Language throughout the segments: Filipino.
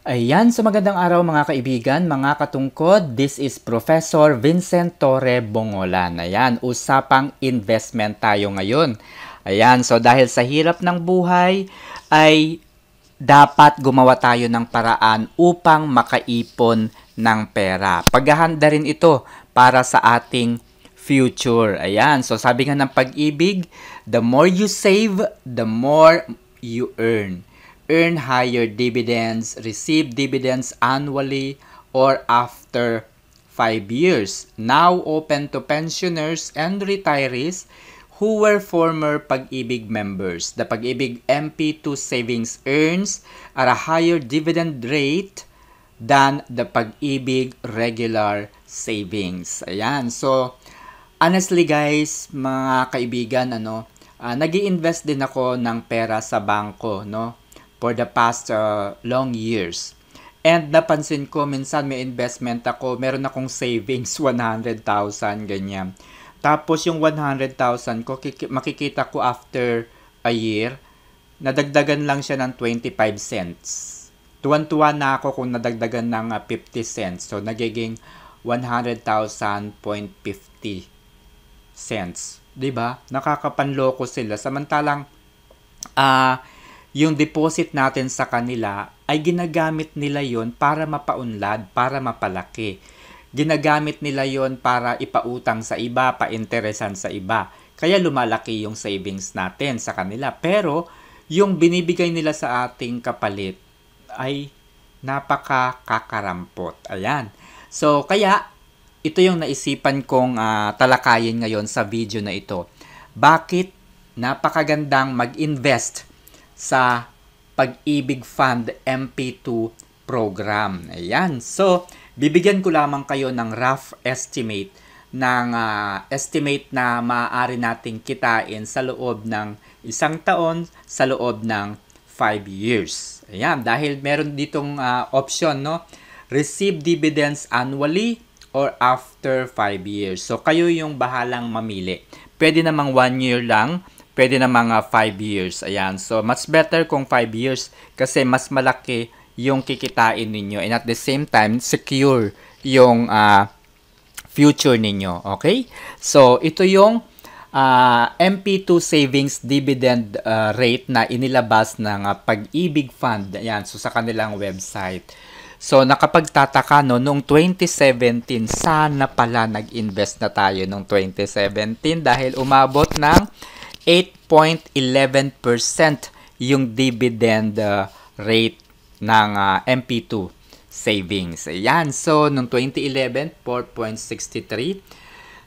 Ayan, so magandang araw mga kaibigan, mga katungkod. This is Professor Vincent Torre Bongolan. Ayan, usapang investment tayo ngayon. Ayan, so dahil sa hirap ng buhay ay dapat gumawa tayo ng paraan upang makaipon ng pera. Paghahanda rin ito para sa ating future. Ayan, so sabi nga ng pag-ibig, the more you save, the more you earn higher dividends, receive dividends annually or after 5 years. Now open to pensioners and retirees who were former Pag-ibig members. The Pag-ibig MP2 savings earns at a higher dividend rate than the Pag-ibig regular savings. Ayan. So, honestly guys, mga kaibigan, nag-i-invest din ako ng pera sa bangko, no? For the past long years. And napansin ko, minsan may investment ako, meron akong savings, 100,000, ganyan. Tapos yung 100,000 ko, makikita ko after a year, nadagdagan lang siya ng 25 cents. Tuwan-tuwa na ako kung nadagdagan ng 50 cents. So, nagiging 100,000.50 cents. 'Di ba? Nakakapanloko sila. Samantalang, yung deposit natin sa kanila ay ginagamit nila yon para mapaunlad, para mapalaki. Ginagamit nila yon para ipautang sa iba, painteresan sa iba. Kaya lumalaki yung savings natin sa kanila. Pero yung binibigay nila sa ating kapalit ay napakakarampot. Ayan. So, kaya ito yung naisipan kong talakayin ngayon sa video na ito. Bakit napakagandang mag-invest sa Pag-ibig Fund MP2 program. Ayan. So, bibigyan ko lamang kayo ng rough estimate ng estimate na maaari nating kitain sa loob ng 1 taon, sa loob ng 5 years. Ayan. Dahil meron ditong option, no? Receive dividends annually or after 5 years. So, kayo yung bahalang mamili. Pwede namang 1 year lang, pwede na mga 5 years. Ayan. So, much better kung 5 years kasi mas malaki yung kikitain ninyo and at the same time, secure yung future ninyo. Okay? So, ito yung MP2 savings dividend rate na inilabas ng Pag-ibig Fund. Ayan. So, sa kanilang website. So, nakapagtataka, no, noong 2017, sana pala nag-invest na tayo noong 2017 dahil umabot ng 8.11% yung dividend rate ng MP2 savings. Ayan. So, noong 2011, 4.63.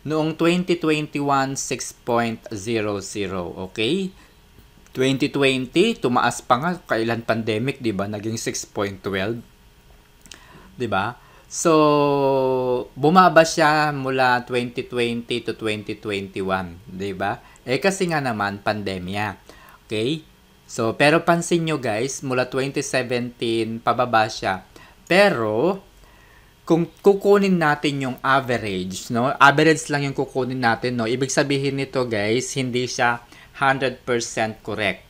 Noong 2021, 6.00. Okay? 2020, tumaas pa nga. Kailan pandemic, di ba? Naging 6.12. Di ba? So, bumaba siya mula 2020 to 2021. Di ba? Kasi nga naman, pandemya. Okay? So, pero pansin nyo guys, mula 2017, pababa siya. Pero, kung kukunin natin yung average, no? Average lang yung kukunin natin, no? Ibig sabihin nito guys, hindi siya 100% correct.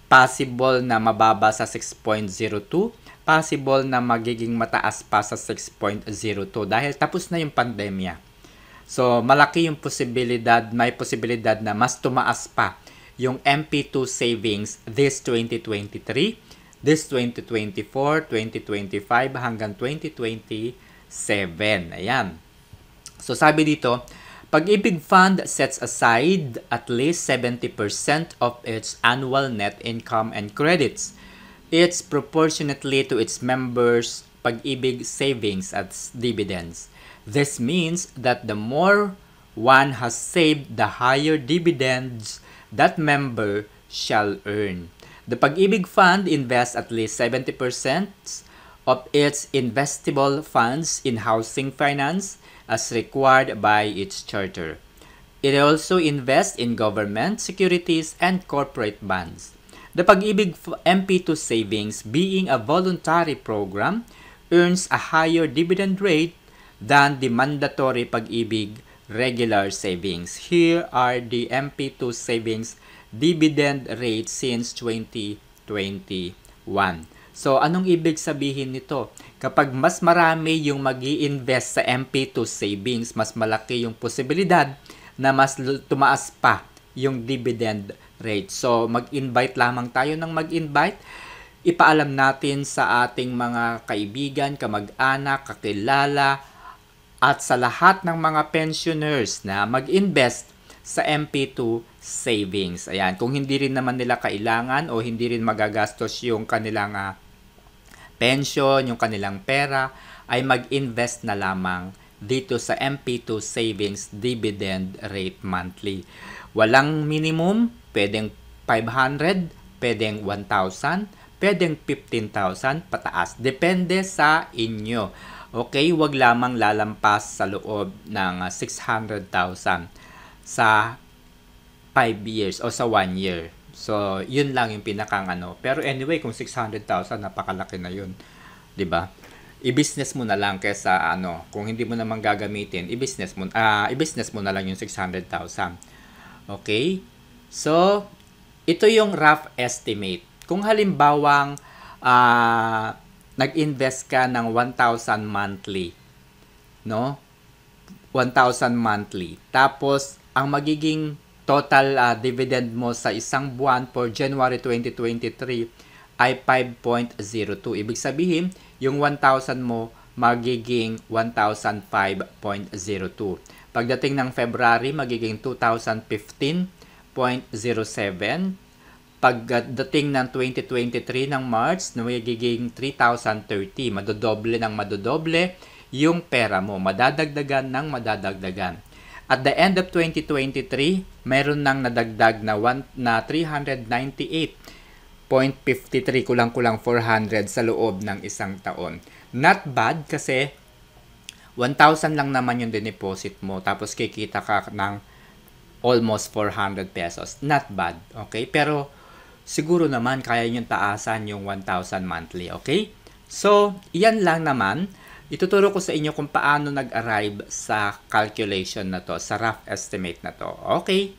Possible na mababa sa 6.02, possible na magiging mataas pa sa 6.02 dahil tapos na yung pandemya. So, malaki yung posibilidad, may posibilidad na mas tumaas pa yung MP2 savings this 2023, this 2024, 2025 hanggang 2027. Ayan. So, sabi dito, Pag-ibig Fund sets aside at least 70% of its annual net income and credits. It's proportionately to its members' Pag-ibig savings as dividends. This means that the more one has saved, the higher dividends that member shall earn. The Pag-ibig Fund invests at least 70% of its investable funds in housing finance as required by its charter. It also invests in government securities and corporate bonds. The Pag-ibig MP2 savings, being a voluntary program, earns a higher dividend rate than the mandatory Pag-ibig regular savings. Here are the MP2 savings dividend rates since 2021. So, anong ibig sabihin nito? Kapag mas marami yung mag-i-invest sa MP2 savings, mas malaki yung posibilidad na mas tumaas pa yung dividend rate. So, mag-invite lamang tayo ng mag-invite. Ipaalam natin sa ating mga kaibigan, kamag-anak, kakilala, at sa lahat ng mga pensioners na mag-invest sa MP2 savings. Ayan, kung hindi rin naman nila kailangan o hindi rin magagastos yung kanilang pension, yung kanilang pera, ay mag-invest na lamang dito sa MP2 Savings Dividend Rate Monthly. Walang minimum, pwedeng 500, pwedeng 1,000, pwedeng 15,000 pataas. Depende sa inyo. Okay, wag lamang lalampas sa loob ng 600,000 sa 5 years o sa 1 year. So, yun lang yung pinakang ano. Pero anyway, kung 600,000, napakalaki na yun. 'Di ba? I-business mo na lang kaysa ano, kung hindi mo naman gagamitin, i-business mo na lang yung 600,000. Okay? So, ito yung rough estimate. Kung halimbawang nag-invest ka ng 1,000 monthly, no? 1,000 monthly. Tapos, ang magiging total dividend mo sa isang buwan for January 2023 ay 5.02. Ibig sabihin, yung 1,000 mo magiging 1,005.02. Pagdating ng February, magiging 2,015.07. Pagdating ng 2023 ng March, magiging 3,030. Madodoble ng madodoble yung pera mo. Madadagdagan ng madadagdagan. At the end of 2023, meron nang nadagdag na 398.53, kulang-kulang 400 sa loob ng isang taon. Not bad kasi 1,000 lang naman yung dineposit mo tapos kikita ka ng almost 400 pesos. Not bad, okay? Pero siguro naman kaya yung taasan yung 1,000 monthly, okay? So, iyan lang naman. Ituturo ko sa inyo kung paano nag-arrive sa calculation na to, sa rough estimate na to. Okay?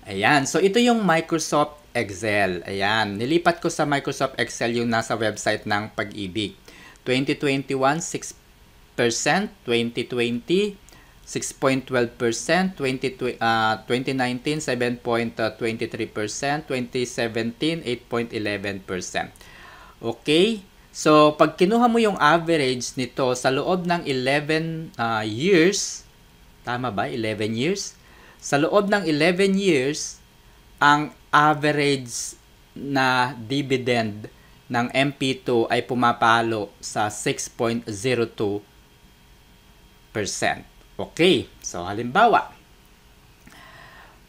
Ayan. So, ito yung Microsoft Excel. Ayan. Nilipat ko sa Microsoft Excel yung nasa website ng Pag-ibig. 2021, 6%. 2020, 6.12%, 2019, 7.23%, 2017, 8.11%. Okay? So, pag kinuha mo yung average nito sa loob ng 11 years, tama ba? 11 years? Sa loob ng 11 years, ang average na dividend ng MP2 ay pumapalo sa 6.02%. Okay, so halimbawa,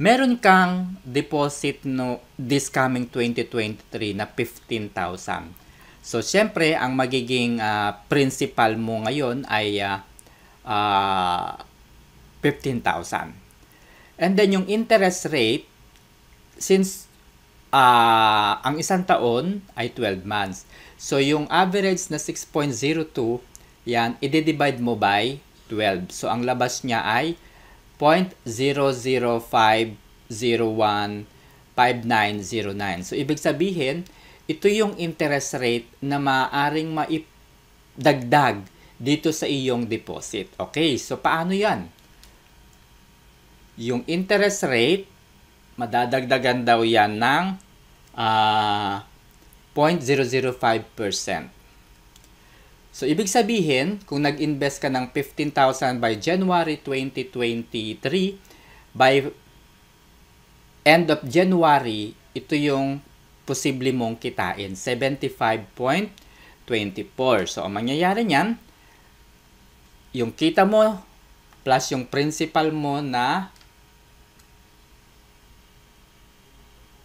meron kang deposit no this coming 2023 na 15,000. So, syempre, ang magiging principal mo ngayon ay 15,000. And then, yung interest rate, since ang isang taon ay 12 months. So, yung average na 6.02, yan, i-divide mo by 12. So, ang labas niya ay 0.005015909. So, ibig sabihin, ito yung interest rate na maaaring maidagdag dito sa iyong deposit. Okay, so paano yan? Yung interest rate, madadagdagan daw yan ng 0.005%. So, ibig sabihin, kung nag-invest ka ng 15,000 by January 2023, by end of January, ito yung posible mong kitain, 75.24. So, ang mangyayari niyan, yung kita mo plus yung principal mo na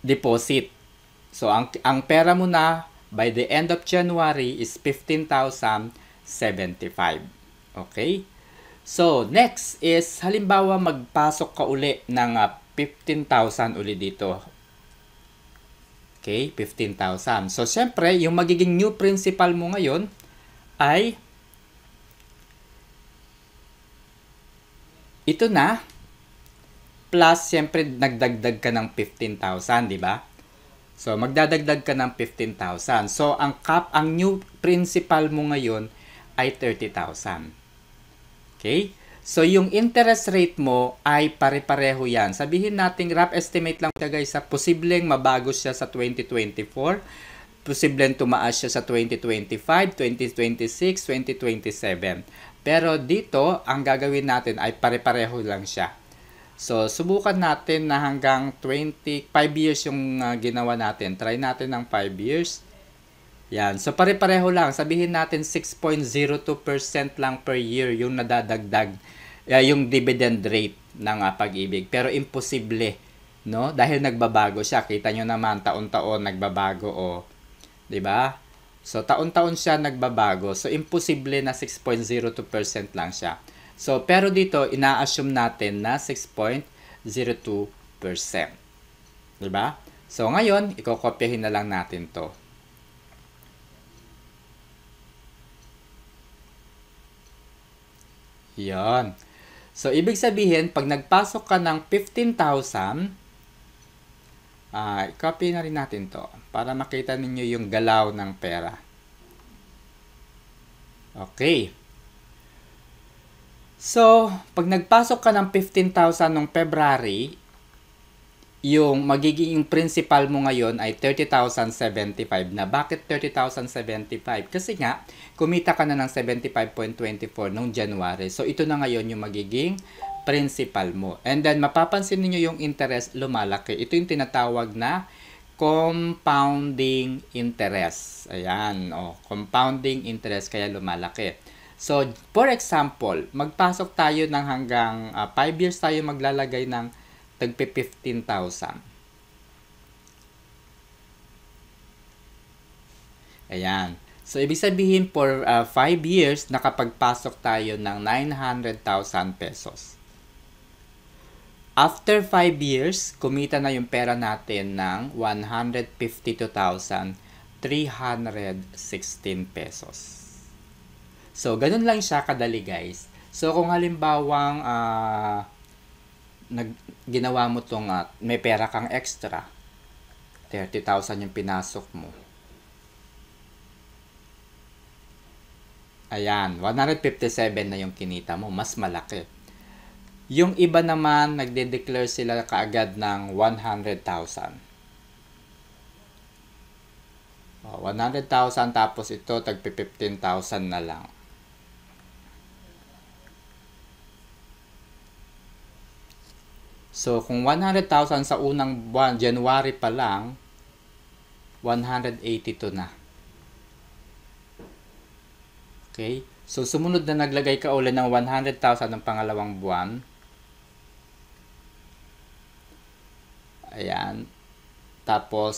deposit. So, ang pera mo na by the end of January is 15,075. Okay? So, next is, halimbawa, magpasok ka uli ng 15,000 uli dito. Okay? 15,000. So, syempre, yung magiging new principal mo ngayon ay ito na. plus, siyempre, nagdagdag ka ng 15,000, di ba? So, magdadagdag ka ng 15,000. So, ang new principal mo ngayon ay 30,000. Okay? So, yung interest rate mo ay pare-pareho yan. Sabihin natin, rough estimate lang guys, sa posibleng mabago siya sa 2024, posibleng tumaas siya sa 2025, 2026, 2027. Pero dito, ang gagawin natin ay pare-pareho lang siya. So, subukan natin na hanggang 5 years yung ginawa natin. Try natin ng 5 years. Yan. So, pare-pareho lang. Sabihin natin 6.02% lang per year yung nadadagdag, yung dividend rate ng Pag-ibig. Pero imposible, no? Dahil nagbabago siya. Kita nyo naman, taon-taon nagbabago, oh. 'Di ba? So, taon-taon siya nagbabago. So, imposible na 6.02% lang siya. So, pero dito, ina-assume natin na 6.02%. 'Di ba? So, ngayon, ikokopyahin na lang natin to. Yan. So, ibig sabihin, pag nagpasok ka ng 15,000, copy na rin natin to para makita ninyo yung galaw ng pera. Okay. So, pag nagpasok ka ng 15,000 noong February, yung magiging principal mo ngayon ay 30,075 na. Bakit 30,075? Kasi nga, kumita ka na ng 75.24 noong January. So, ito na ngayon yung magiging principal mo. And then, mapapansin niyo yung interest lumalaki. Ito yung tinatawag na compounding interest. Ayan, compounding interest kaya lumalaki. So, for example, magpasok tayo ng hanggang 5 years tayo maglalagay ng tagpi 15,000. Ayan. So, ibig sabihin for 5 years, nakapagpasok tayo ng 900,000 pesos. After 5 years, kumita na yung pera natin ng 152,316 pesos. So, ganun lang siya kadali guys. So, kung halimbawang ginawa mo tong may pera kang extra, 30,000 yung pinasok mo. Ayan, 157 na yung kinita mo, mas malaki. Yung iba naman, nagde-declare sila kaagad ng 100,000. 100,000 tapos ito, tagpi 15,000 na lang. So, kung 100,000 sa unang buwan, January pa lang, 182 na. Okay? So, sumunod na naglagay ka ulit ng 100,000 ng pangalawang buwan. Ayan. Tapos,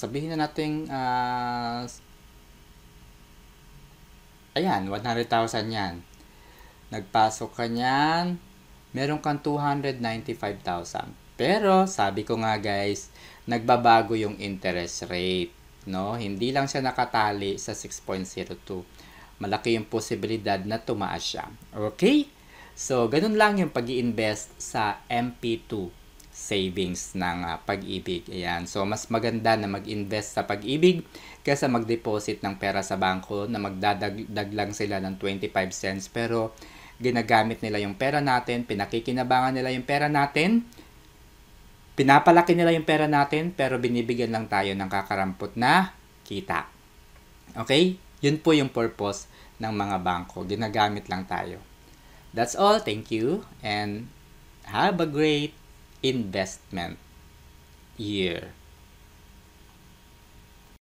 sabihin na natin, ayan, 100,000 yan. Nagpasok ka niyan, meron kang 295,000. Pero, sabi ko nga guys, nagbabago yung interest rate. No? Hindi lang siya nakatali sa 6.02. Malaki yung posibilidad na tumaas siya. Okay? So, ganun lang yung pag-i-invest sa MP2 savings ng Pag-ibig. Ayan. So, mas maganda na mag-invest sa Pag-ibig kaysa mag-deposit ng pera sa bangko na magdadagdag lang sila ng 25 cents. Pero, ginagamit nila yung pera natin, pinakikinabangan nila yung pera natin, pinapalaki nila yung pera natin, pero binibigyan lang tayo ng kakarampot na kita. Okay? Yun po yung purpose ng mga bangko. Ginagamit lang tayo. That's all. Thank you. And have a great investment year.